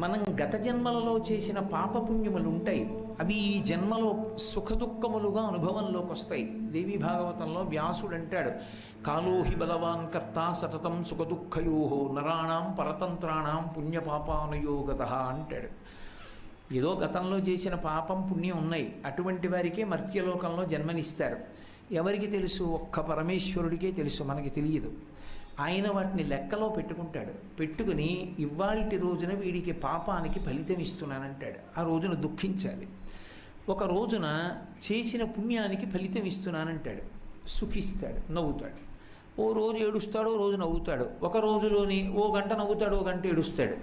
మనం గత జన్మలలో చేసిన పాపపుణ్యములు ఉంటాయి. అవి ఈ జన్మలో సుఖదుఖములుగా అనుభవంలోకి వస్తాయి. దేవీ భాగవతంలో వ్యాసుడు అంటాడు, కాలోహి బలవాన్ కర్త సతతం సుఖదుఖయో నరాణం పరతంత్రాణం పుణ్యపాపానుయోగత అంటాడు. ఏదో గతంలో చేసిన పాపం పుణ్యం ఉన్నాయి, అటువంటి వారికే మర్త్యలోకంలో జన్మనిస్తారు. ఎవరికి తెలుసు? ఒక్క పరమేశ్వరుడికే తెలుసు, మనకి తెలియదు. ఆయన వాటిని లెక్కలో పెట్టుకుంటాడు. పెట్టుకుని ఇవాల్టి రోజున వీడికి పాపానికి ఫలితం ఇస్తున్నానంటాడు. ఆ రోజున దుఃఖించాలి. ఒక రోజున చేసిన పుణ్యానికి ఫలితం ఇస్తున్నానంటాడు, సుఖిస్తాడు, నవ్వుతాడు. ఓ రోజు ఏడుస్తాడు, ఓ రోజు నవ్వుతాడు. ఒక రోజులోని ఓ గంట నవ్వుతాడు, ఓ గంట ఏడుస్తాడు.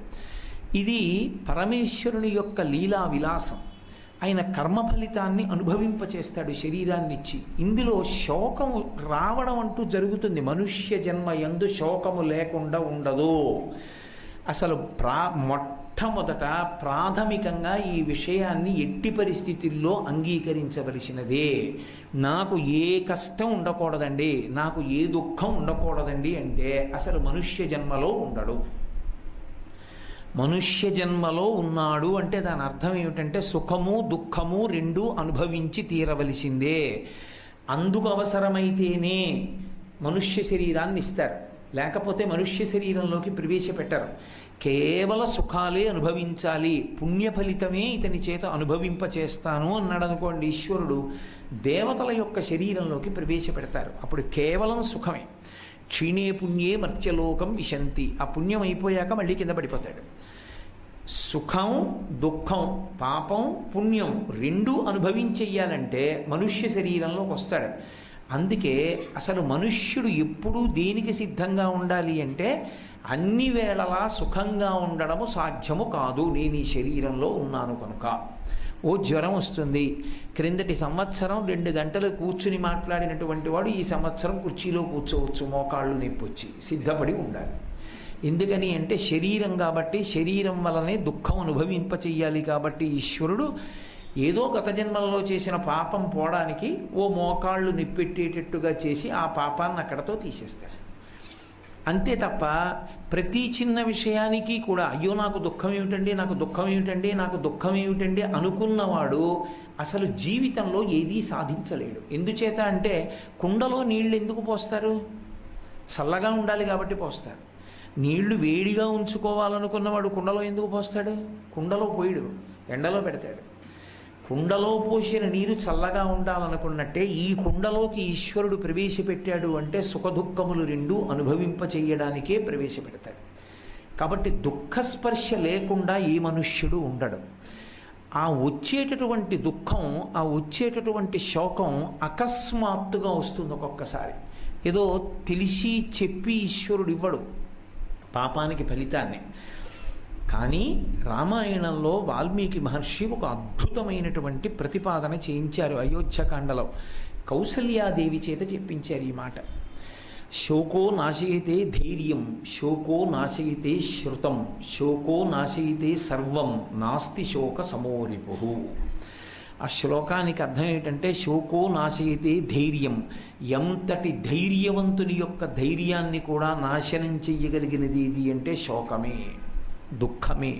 ఇది పరమేశ్వరుని యొక్క లీలా విలాసం. ఆయన కర్మ ఫలితాన్ని అనుభవింపచేస్తాడు శరీరాన్నిచ్చి. ఇందులో శోకము రావడం అంటూ జరుగుతుంది. మనుష్య జన్మ యందు శోకము లేకుండా ఉండదు. అసలు మొట్టమొదట ప్రాథమికంగా ఈ విషయాన్ని ఎట్టి పరిస్థితుల్లో అంగీకరించవలసినదే. నాకు ఏ కష్టం ఉండకూడదండి, నాకు ఏ దుఃఖం ఉండకూడదండి అంటే అసలు మనుష్య జన్మలో ఉండడు. మనుష్య జన్మలో ఉన్నాడు అంటే దాని అర్థం ఏమిటంటే సుఖము దుఃఖము రెండూ అనుభవించి తీరవలసిందే. అందుకు అవసరమైతేనే మనుష్య శరీరాన్ని ఇస్తారు, లేకపోతే మనుష్య శరీరంలోకి ప్రవేశపెట్టరు. కేవల సుఖాలే అనుభవించాలి, పుణ్య ఫలితమే ఇతని చేత అనుభవింపచేస్తాను అన్నాడు అనుకోండి ఈశ్వరుడు, దేవతల యొక్క శరీరంలోకి ప్రవేశపెడతారు. అప్పుడు కేవలం సుఖమే. క్షీణే పుణ్యే మర్త్యలోకం విశంతి. ఆ పుణ్యం అయిపోయాక మళ్ళీ కింద పడిపోతాడు. సుఖం దుఃఖం పాపం పుణ్యం రెండూ అనుభవించెయ్యాలంటే మనుష్య శరీరంలోకి వస్తాడు. అందుకే అసలు మనుష్యుడు ఎప్పుడూ దేనికి సిద్ధంగా ఉండాలి అంటే అన్ని వేళలా సుఖంగా ఉండడము సాధ్యము కాదు. నేను ఈ శరీరంలో ఉన్నాను కనుక. ఓ జ్వరం వస్తుంది, క్రిందటి సంవత్సరం 2 గంటలు కూర్చుని మాట్లాడినటువంటి వాడు ఈ సంవత్సరం కుర్చీలో కూర్చోవచ్చు, మోకాళ్ళు నొప్పి వచ్చి సిద్ధపడి ఉండాలి. ఎందుకని అంటే శరీరం కాబట్టి, శరీరం వలనే దుఃఖం అనుభవింపచేయాలి. కాబట్టి ఈశ్వరుడు ఏదో గత జన్మలలో చేసిన పాపం పోవడానికి ఓ మోకాళ్ళు నిప్పెట్టేటట్టుగా చేసి ఆ పాపాన్ని అక్కడతో తీసేస్తాడు. అంతే తప్ప ప్రతి చిన్న విషయానికి కూడా అయ్యో నాకు దుఃఖం ఏమిటండి, నాకు దుఃఖం ఏమిటండి, నాకు దుఃఖం ఏమిటండి అనుకున్నవాడు అసలు జీవితంలో ఏదీ సాధించలేడు. ఎందుచేత అంటే కుండలో నీళ్ళు ఎందుకు పోస్తారు? చల్లగా ఉండాలి కాబట్టి పోస్తారు. నీళ్లు వేడిగా ఉంచుకోవాలనుకున్నవాడు కుండలో ఎందుకు పోస్తాడు? కుండలో పోయిడు, ఎండలో పెడతాడు. కుండలో పోసిన నీరు చల్లగా ఉండాలనుకున్నట్టే ఈ కుండలోకి ఈశ్వరుడు ప్రవేశపెట్టాడు అంటే సుఖదుఖములు రెండూ అనుభవింపచేయడానికే ప్రవేశపెడతాడు. కాబట్టి దుఃఖస్పర్శ లేకుండా ఏ మనుష్యుడు ఉండడు. ఆ వచ్చేటటువంటి దుఃఖం, ఆ వచ్చేటటువంటి శోకం అకస్మాత్తుగా వస్తుంది. ఒక్కొక్కసారి ఏదో తెలిసి చెప్పి ఈశ్వరుడు ఇవ్వడు పాపానికి ఫలితాన్ని. కానీ రామాయణంలో వాల్మీకి మహర్షి ఒక అద్భుతమైనటువంటి ప్రతిపాదన చేయించారు. అయోధ్యకాండలో కౌసల్యాదేవి చేత చెప్పించారు ఈ మాట. శోకో నాశయితే ధైర్యం, శోకో నాశయితే శృతం, శోకో నాశయితే సర్వం, నాస్తి శోక సమోరిపు. ఆ శ్లోకానికి అర్థం ఏంటంటే శోకో నాశయితే ధైర్యం, ఎంతటి ధైర్యవంతుని యొక్క ధైర్యాన్ని కూడా నాశనం చెయ్యగలిగినది ఏది అంటే శోకమే, దుఃఖమే.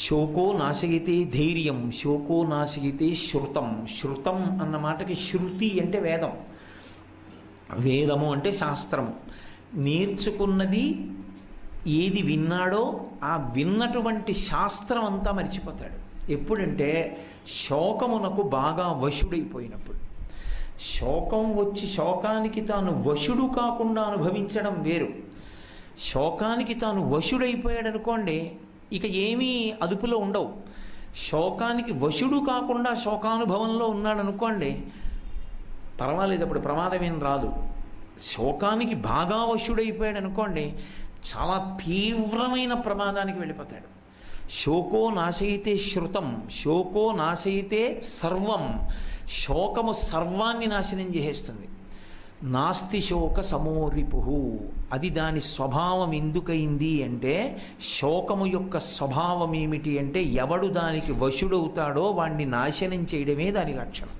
శోకో నాశయితే ధైర్యం, శోకో నాశయితే శృతం. శృతం అన్న మాటకి శృతి అంటే వేదం, వేదము అంటే శాస్త్రము. నేర్చుకున్నది ఏది విన్నాడో ఆ విన్నటువంటి శాస్త్రం అంతా మరిచిపోతాడు. ఎప్పుడంటే శోకమునకు బాగా వశుడైపోయినప్పుడు. శోకం వచ్చి శోకానికి తాను వశుడు కాకుండా అనుభవించడం వేరు. శోకానికి తాను వశుడైపోయాడు అనుకోండి, ఇక ఏమీ అదుపులో ఉండవు. శోకానికి వశుడు కాకుండా శోకానుభవంలో ఉన్నాడు అనుకోండి, పర్వాలేదు, అప్పుడు ప్రమాదం ఏం రాదు. శోకానికి బాగా వశుడైపోయాడు అనుకోండి, చాలా తీవ్రమైన ప్రమాదానికి వెళ్ళిపోతాడు. శోకో నాశయితే శృతం, శోకో నాశయితే సర్వం. శోకము సర్వాన్ని నాశనం చేసేస్తుంది. నాస్తి శోక సమోరిపు. అది దాని స్వభావం ఎందుకయింది అంటే, శోకము యొక్క స్వభావం ఏమిటి అంటే ఎవడు దానికి వశుడవుతాడో వాణ్ణి నాశనం చేయడమే దాని లక్షణం.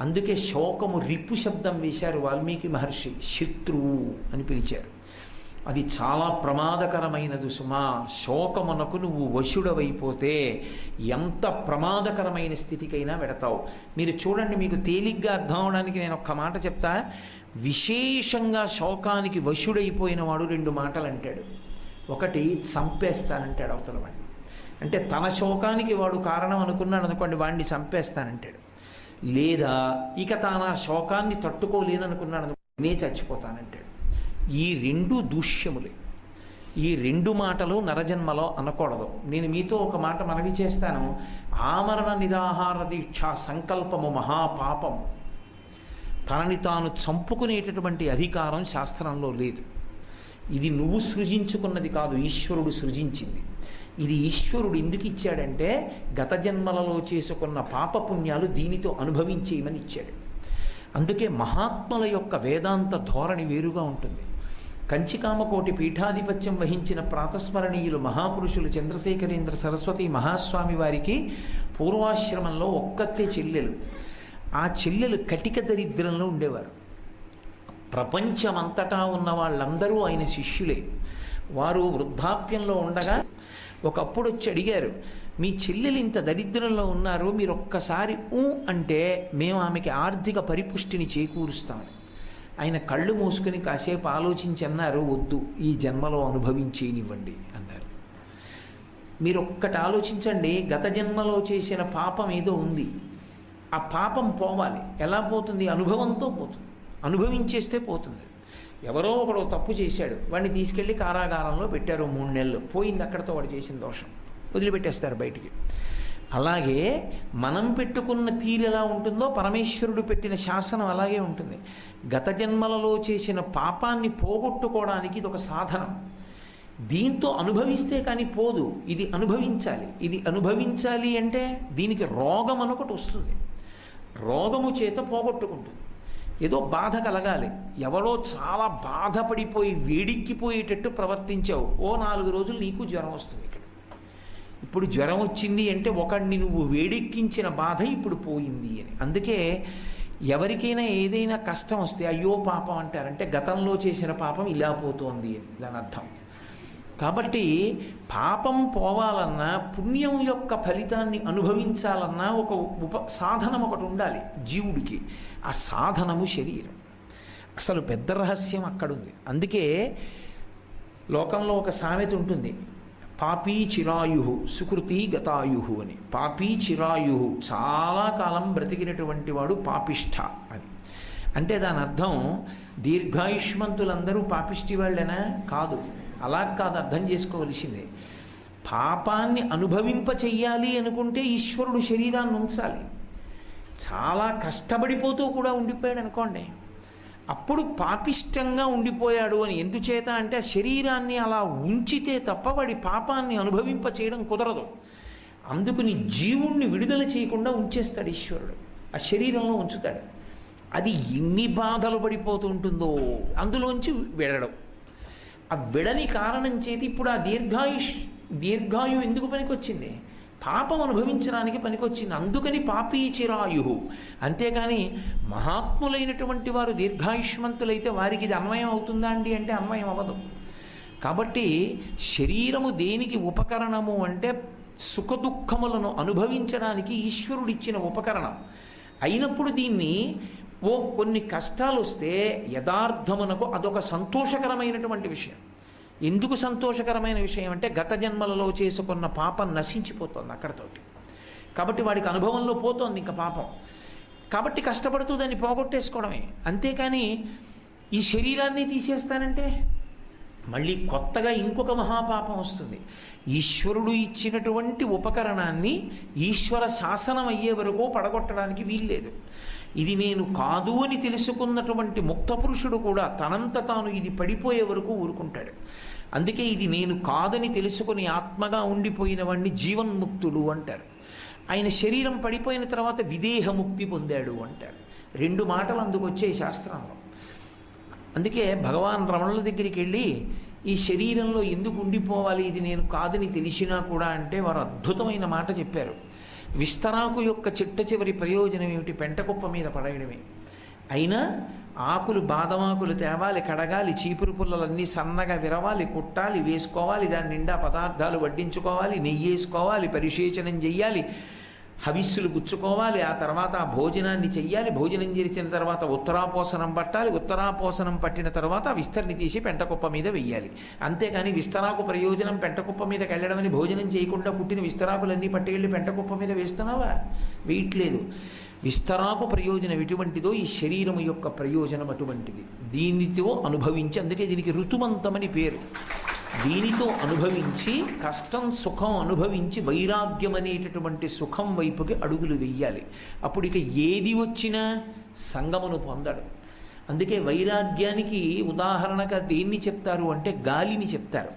అందుకే శోకము రిపు శబ్దం వేశారు వాల్మీకి మహర్షి, శత్రువు అని పిలిచారు. అది చాలా ప్రమాదకరమైనది సుమా. శోకమునకు నువ్వు వశుడవైపోతే ఎంత ప్రమాదకరమైన స్థితికైనా వెడతావు. మీరు చూడండి, మీకు తేలిగ్గా అర్థం అవడానికి నేను ఒక్క మాట చెప్తా. విశేషంగా శోకానికి వశుడైపోయిన వాడు 2 మాటలు అంటాడు. ఒకటి, చంపేస్తానంటాడు అవతల వాడిని. అంటే తన శోకానికి వాడు కారణం అనుకున్నాడు అనుకోండి, వాడిని చంపేస్తానంటాడు. లేదా ఇక తాను ఆ శోకాన్ని తట్టుకోలేననుకున్నాడు అనుకోండి, నే చచ్చిపోతానంటాడు. ఈ 2 దూష్యములే. ఈ 2 మాటలు నరజన్మలో అనకూడదు. నేను మీతో ఒక మాట మనవి చేస్తాను. ఆమరణ నిరాహార దీక్ష సంకల్పము మహాపాపము. తనని తాను చంపుకునేటటువంటి అధికారం శాస్త్రంలో లేదు. ఇది నువ్వు సృజించుకున్నది కాదు, ఈశ్వరుడు సృజించింది. ఇది ఈశ్వరుడు ఎందుకు ఇచ్చాడంటే గత జన్మలలో చేసుకున్న పాపపుణ్యాలు దీనితో అనుభవించేయమని ఇచ్చాడు. అందుకే మహాత్ముల యొక్క వేదాంత ధోరణి వేరుగా ఉంటుంది. కంచికామకోటి పీఠాధిపత్యం వహించిన ప్రాతస్మరణీయులు మహాపురుషులు చంద్రశేఖరేంద్ర సరస్వతి మహాస్వామి వారికి పూర్వాశ్రమంలో ఒక్కతే చెల్లెలు. ఆ చెల్లెలు కటిక దరిద్రంలో ఉండేవారు. ప్రపంచమంతటా ఉన్న వాళ్ళందరూ ఆయన శిష్యులే. వారు వృద్ధాప్యంలో ఉండగా ఒకప్పుడు వచ్చి అడిగారు, మీ చెల్లెలు ఇంత దరిద్రంలో ఉన్నారు, మీరు ఒక్కసారి అంటే మేము ఆమెకి ఆర్థిక పరిపుష్టిని చేకూరుస్తామని. ఆయన కళ్ళు మూసుకుని కాసేపు ఆలోచించి అన్నారు, వద్దు, ఈ జన్మలో అనుభవించేనివ్వండి అన్నారు. మీరు ఒక్కటి ఆలోచించండి, గత జన్మలో చేసిన పాపం ఏదో ఉంది. ఆ పాపం పోవాలి. ఎలా పోతుంది? అనుభవంతో పోతుంది. అనుభవించేస్తే పోతుంది. ఎవరో ఒకడు తప్పు చేశాడు, వాడిని తీసుకెళ్ళి కారాగారంలో పెట్టారు 3 నెలలు. పోయింది అక్కడితో వాడు చేసిన దోషం, వదిలిపెట్టేస్తారు బయటికి. అలాగే మనం పెట్టుకున్న తీరు ఎలా ఉంటుందో పరమేశ్వరుడు పెట్టిన శాసనం అలాగే ఉంటుంది. గత జన్మలలో చేసిన పాపాన్ని పోగొట్టుకోవడానికి ఇది ఒక సాధనం. దీంతో అనుభవిస్తే కానీ పోదు, ఇది అనుభవించాలి. ఇది అనుభవించాలి అంటే దీనికి రోగం అనొకటి వస్తుంది. రోగము చేత పోగొట్టుకుంటుంది. ఏదో బాధ కలగాలి. ఎవరో చాలా బాధపడిపోయి వేడిక్కిపోయేటట్టు ప్రవర్తించావు, ఓ 4 రోజులు నీకు జ్వరం వస్తుంది. ఇక్కడ ఇప్పుడు జ్వరం వచ్చింది అంటే ఒకడిని నువ్వు వేడెక్కించిన బాధ ఇప్పుడు పోయింది అని. అందుకే ఎవరికైనా ఏదైనా కష్టం వస్తే అయ్యో పాపం అంటారంటే గతంలో చేసిన పాపం ఇలా పోతోంది అని దాని అర్థం. కాబట్టి పాపం పోవాలన్నా, పుణ్యం యొక్క ఫలితాన్ని అనుభవించాలన్నా ఒక సాధనం ఒకటి ఉండాలి జీవుడికి. ఆ సాధనము శరీరం. అసలు పెద్ద రహస్యం అక్కడుంది. అందుకే లోకంలో ఒక సామెత ఉంటుంది, పాపీ చిరాయు సుకృతి గతాయు అని. పాపీ చిరాయు, చాలా కాలం బ్రతికినటువంటి వాడు పాపిష్ఠ అని. అంటే దాని అర్థం దీర్ఘాయుష్మంతులందరూ పాపిష్టి వాళ్ళేనా? కాదు, అలా కాదు అర్థం చేసుకోవలసిందే. పాపాన్ని అనుభవింప చెయ్యాలి అనుకుంటే ఈశ్వరుడు శరీరాన్ని ఉంచాలి. చాలా కష్టపడిపోతూ కూడా ఉండిపోయాడు అనుకోండి, అప్పుడు పాపిష్టంగా ఉండిపోయాడు అని. ఎందుచేత అంటే శరీరాన్ని అలా ఉంచితే తప్ప వాడి పాపాన్ని అనుభవింప చేయడం కుదరదు. అందుకుని జీవుణ్ణి విడుదల చేయకుండా ఉంచేస్తాడు ఈశ్వరుడు, ఆ శరీరంలో ఉంచుతాడు. అది ఎన్ని బాధలు పడిపోతూ ఉంటుందో అందులోంచి విడడం. ఆ విడని కారణం చేతి ఇప్పుడు ఆ దీర్ఘాయు ఎందుకు పనికొచ్చింది? పాపం అనుభవించడానికి పనికొచ్చింది. అందుకని పాపీ చిరాయు. అంతేకాని మహాత్ములైనటువంటి వారు దీర్ఘాయుష్మంతులైతే వారికి ఇది అన్వయం అవుతుందా అండి అంటే అన్వయం అవ్వదు. కాబట్టి శరీరము దేనికి ఉపకరణము అంటే సుఖదుఖములను అనుభవించడానికి ఈశ్వరుడిచ్చిన ఉపకరణం అయినప్పుడు దీన్ని కొన్ని కష్టాలు వస్తే యథార్థమునకు అదొక సంతోషకరమైనటువంటి విషయం. ఎందుకు సంతోషకరమైన విషయం అంటే గత జన్మలలో చేసుకున్న పాపం నశించిపోతుంది అక్కడతోటి. కాబట్టి వాడికి అనుభవంలో పోతోంది ఇంకా పాపం. కాబట్టి కష్టపడుతూ దాన్ని పోగొట్టేసుకోవడమే. అంతేకాని ఈ శరీరాన్ని తీసేస్తానంటే మళ్ళీ కొత్తగా ఇంకొక మహాపాపం వస్తుంది. ఈశ్వరుడు ఇచ్చినటువంటి ఉపకరణాన్ని ఈశ్వర శాసనం అయ్యే వరకు పడగొట్టడానికి వీల్లేదు. ఇది నేను కాదు అని తెలుసుకున్నటువంటి ముక్త పురుషుడు కూడా తనంత తాను ఇది పడిపోయే వరకు ఊరుకుంటాడు. అందుకే ఇది నేను కాదని తెలుసుకుని ఆత్మగా ఉండిపోయిన వాడిని జీవన్ముక్తుడు అంటారు. ఆయన శరీరం పడిపోయిన తర్వాత విదేహముక్తి పొందాడు అంటారు. 2 మాటలు అందుకు వచ్చే శాస్త్రంలో. అందుకే భగవాన్ రమణుల దగ్గరికి వెళ్ళి ఈ శరీరంలో ఎందుకు ఉండిపోవాలి, ఇది నేను కాదని తెలిసినా కూడా అంటే వారు అద్భుతమైన మాట చెప్పారు. విస్తరాకు యొక్క చిట్ట చివరి ప్రయోజనం ఏమిటి? పెంటకుప్ప మీద పడేయడమే. అయినా ఆకులు బాదమాకులు తేవాలి, కడగాలి, చీపురు పుల్లలన్నీ సన్నగా విరవాలి, కుట్టాలి, వేసుకోవాలి, దాని నిండా పదార్థాలు వడ్డించుకోవాలి, నెయ్యి వేసుకోవాలి, పరిశేచనం చెయ్యాలి, హవిస్సులు గుచ్చుకోవాలి, ఆ తర్వాత ఆ భోజనాన్ని చెయ్యాలి, భోజనం చేసిన తర్వాత ఉత్తరాపోసనం పట్టాలి, ఉత్తరాపోసనం పట్టిన తర్వాత ఆ విస్తరిని తీసి పెంటకుప్ప మీద వెయ్యాలి. అంతేకాని విస్తరాకు ప్రయోజనం పెంటకుప్ప మీదకి వెళ్ళడమని భోజనం చేయకుండా పుట్టిన విస్తరాకులన్నీ పట్టుకెళ్ళి పెంటకుప్ప మీద వేస్తున్నావా? వేయట్లేదు. విస్తరాకు ప్రయోజనం ఎటువంటిదో ఈ శరీరము యొక్క ప్రయోజనం అటువంటిది. దీనితో అనుభవించి, అందుకే దీనికి ఋతుమంతమని పేరు. దీనితో అనుభవించి కష్టం సుఖం అనుభవించి వైరాగ్యం అనేటటువంటి సుఖం వైపుకి అడుగులు వెయ్యాలి. అప్పుడు ఇక ఏది వచ్చినా సంగమును పొందడు. అందుకే వైరాగ్యానికి ఉదాహరణగా దేన్ని చెప్తారు అంటే గాలిని చెప్తారు.